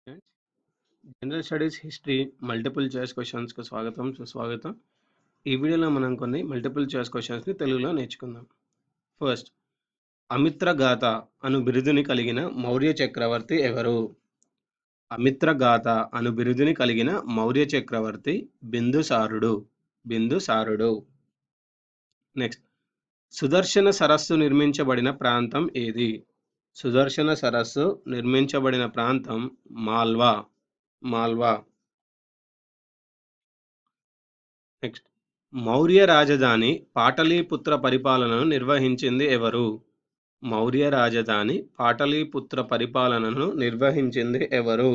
Friends, general studies history multiple choice క్వశ్చన్స్కి స్వాగతం సుస్వాగతం. ఈ వీడియోలో మనం కొన్ని మల్టిపుల్ చాయిస్ క్వశ్చన్స్ని తెలుగులో నేర్చుకుందాం. ఫస్ట్, అమిత్రగాథ అను బిరుదుని కలిగిన మౌర్య చక్రవర్తి ఎవరు? అమిత్రగాథ అను బిరుదుని కలిగిన మౌర్య చక్రవర్తి బిందుసారుడు. బిందుసారుడు. నెక్స్ట్, సుదర్శన సరస్సు నిర్మించబడిన ప్రాంతం ఏది? సుదర్శన సరస్సు నిర్మించబడిన ప్రాంతం మాల్వా. మాల్వా. నెక్స్ట్, మౌర్య రాజధాని పాటలీపుత్ర పరిపాలనను నిర్వహించింది ఎవరు? మౌర్య రాజధాని పాటలీపుత్ర పరిపాలనను నిర్వహించింది ఎవరు?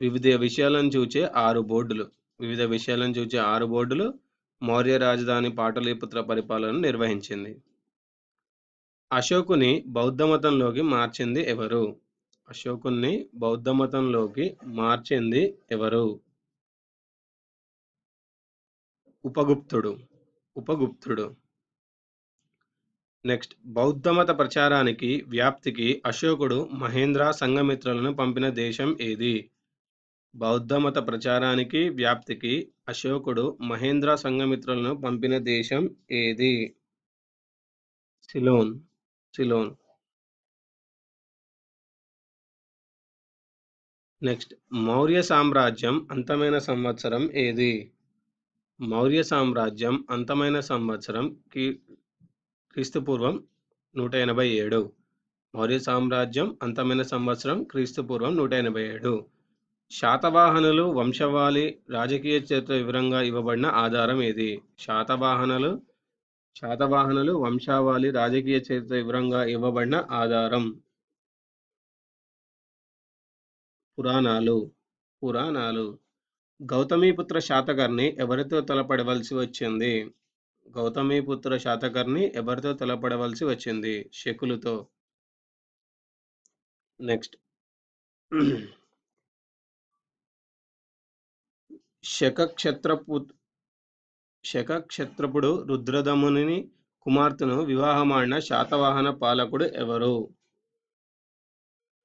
వివిధ విషయాలను చూచే 6 బోర్డులు. వివిధ విషయాలను చూచే 6 బోర్డులు మౌర్య రాజధాని పాటలీపుత్ర పరిపాలనను నిర్వహించింది. అశోకుని బౌద్ధమతంలోకి మార్చింది ఎవరు? అశోకుని బౌద్ధమతంలోకి మార్చింది ఎవరు? ఉపగుప్తుడు. ఉపగుప్తుడు. నెక్స్ట్, బౌద్ధమత ప్రచారానికి వ్యాప్తికి అశోకుడు మహేంద్ర సంఘమిత్రులను పంపిన దేశం ఏది? బౌద్ధమత ప్రచారానికి వ్యాప్తికి అశోకుడు మహేంద్ర సంఘమిత్రులను పంపిన దేశం ఏది? సిలోన్. సిలోన్. నెక్స్ట్, మౌర్య సామ్రాజ్యం అంతమైన సంవత్సరం ఏది? మౌర్య సామ్రాజ్యం అంతమైన సంవత్సరం క్రీస్తుపూర్వం 187. మౌర్య సామ్రాజ్యం అంతమైన సంవత్సరం క్రీస్తుపూర్వం 187. శాతవాహనులు వంశవాళి రాజకీయ చరిత్ర వివరంగా ఇవ్వబడిన ఆధారం ఏది? శాతవాహనులు వంశావళి రాజకీయ చరిత్ర వివరంగా ఇవ్వబడిన ఆధారం పురాణాలు. పురాణాలు. గౌతమీపుత్ర శాతకర్ణి ఎవరితో తలపడవలసి వచ్చింది? గౌతమీపుత్ర శాతకర్ణి ఎవరితో తలపడవలసి వచ్చింది? శకులతో. నెక్స్ట్, శకక్షత్రపుడు రుద్రదముని కుమార్తెను వివాహమాడిన శాతవాహన పాలకుడు ఎవరు?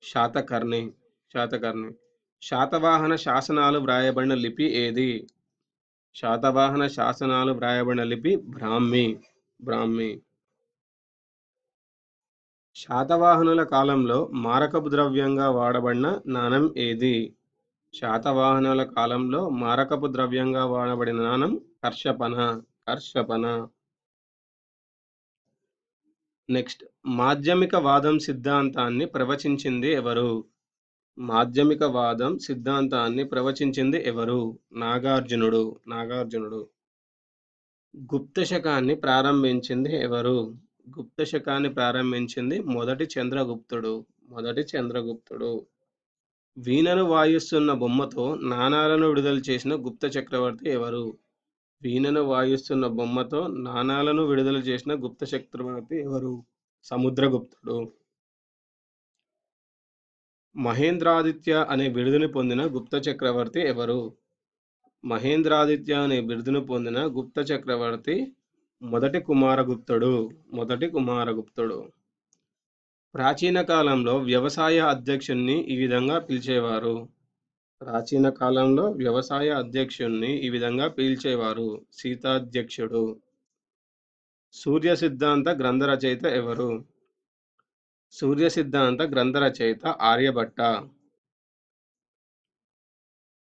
శాతకర్ణి. శాతకర్ణి. శాతవాహన శాసనాలు వ్రాయబడిన లిపి ఏది? శాతవాహన శాసనాలు వ్రాయబడిన లిపి బ్రాహ్మి. బ్రాహ్మి. శాతవాహనుల కాలంలో మారకపు ద్రవ్యంగా వాడబడిన నాణం ఏది? శాతవాహనుల కాలంలో మారకపు ద్రవ్యంగా వాడబడిన నాణం కర్షపణ. కర్షపణ. నెక్స్ట్, మాధ్యమిక వాదం సిద్ధాంతాన్ని ప్రవచించింది ఎవరు? మాధ్యమిక వాదం సిద్ధాంతాన్ని ప్రవచించింది ఎవరు? నాగార్జునుడు. నాగార్జునుడు. గుప్త శకాన్ని ప్రారంభించింది ఎవరు? గుప్త శకాన్ని ప్రారంభించింది మొదటి చంద్రగుప్తుడు. మొదటి చంద్రగుప్తుడు. వీణను వాయిస్తున్న బొమ్మతో నాణాలను విడుదల చేసిన గుప్త చక్రవర్తి ఎవరు? వీణను వాయిస్తున్న బొమ్మతో నాణాలను విడుదల చేసిన గుప్త చక్రవర్తి ఎవరు? సముద్రగుప్తుడు. మహేంద్రాదిత్య అనే బిరుదుని పొందిన గుప్త చక్రవర్తి ఎవరు? మహేంద్రాదిత్య అనే బిరుదును పొందిన గుప్త చక్రవర్తి మొదటి కుమారగుప్తుడు. మొదటి కుమారగుప్తుడు. ప్రాచీన కాలంలో వ్యవసాయ అధ్యక్షుణ్ణి ఈ విధంగా పిలిచేవారు. ప్రాచీన కాలంలో వ్యవసాయ అధ్యక్షుణ్ణి ఈ విధంగా పిలిచేవారు. శీతాధ్యక్షుడు. సూర్య సిద్ధాంత గ్రంథ రచయిత ఎవరు? సూర్య సిద్ధాంత గ్రంథ రచయిత ఆర్యభట్ట.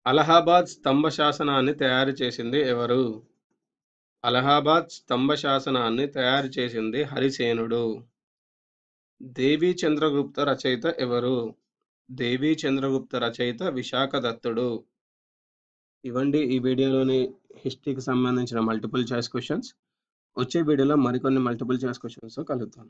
అలహాబాద్ స్తంభ శాసనాన్ని తయారు చేసింది ఎవరు? అలహాబాద్ స్తంభ శాసనాన్ని తయారు చేసింది హరిసేనుడు. దేవీ చంద్రగుప్త రచయిత ఎవరు? దేవీ చంద్రగుప్త రచయిత విశాఖదత్తుడు. ఇవ్వండి ఈ వీడియోలోని హిస్టరీకి సంబంధించిన మల్టిపుల్ చాయిస్ క్వశ్చన్స్. వచ్చే వీడియోలో మరికొన్ని మల్టిపుల్ చాయిస్ క్వశ్చన్స్ కలుద్దాం.